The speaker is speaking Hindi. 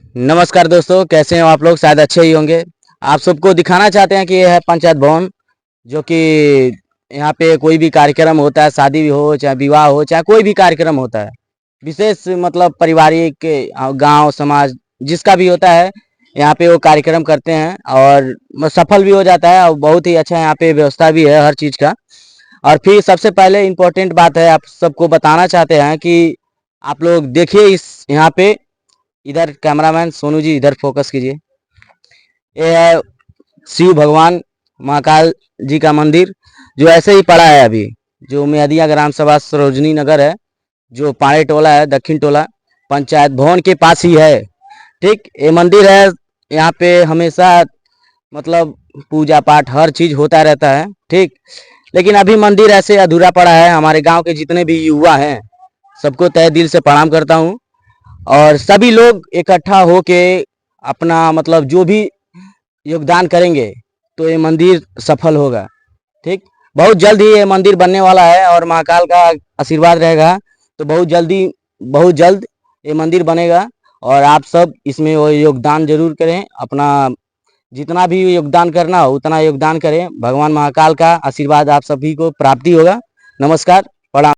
नमस्कार दोस्तों, कैसे हो आप लोग? शायद अच्छे ही होंगे। आप सबको दिखाना चाहते हैं कि यह है पंचायत भवन, जो कि यहाँ पे कोई भी कार्यक्रम होता है, शादी भी हो चाहे विवाह हो चाहे कोई भी कार्यक्रम होता है, विशेष मतलब पारिवारिक गांव समाज जिसका भी होता है, यहाँ पे वो कार्यक्रम करते हैं और सफल भी हो जाता है और बहुत ही अच्छा यहाँ पे व्यवस्था भी है हर चीज़ का। और फिर सबसे पहले इम्पोर्टेंट बात है, आप सबको बताना चाहते हैं कि आप लोग देखिए इस यहाँ पे, इधर कैमरामैन सोनू जी इधर फोकस कीजिए। ये है शिव भगवान महाकाल जी का मंदिर, जो ऐसे ही पड़ा है अभी, जो मेहदिया ग्राम सभा सरोजनी नगर है, जो पाड़े टोला है, दक्षिण टोला पंचायत भवन के पास ही है। ठीक, ये मंदिर है। यहाँ पे हमेशा मतलब पूजा पाठ हर चीज होता रहता है। ठीक, लेकिन अभी मंदिर ऐसे अधूरा पड़ा है। हमारे गांव के जितने भी युवा हैं, सबको तहे दिल से प्रणाम करता हूँ। और सभी लोग इकट्ठा होके अपना मतलब जो भी योगदान करेंगे तो ये मंदिर सफल होगा। ठीक, बहुत जल्द ही ये मंदिर बनने वाला है और महाकाल का आशीर्वाद रहेगा तो बहुत जल्द ये मंदिर बनेगा। और आप सब इसमें वो योगदान जरूर करें, अपना जितना भी योगदान करना हो उतना योगदान करें। भगवान महाकाल का आशीर्वाद आप सभी को प्राप्ति होगा। नमस्कार, प्रणाम।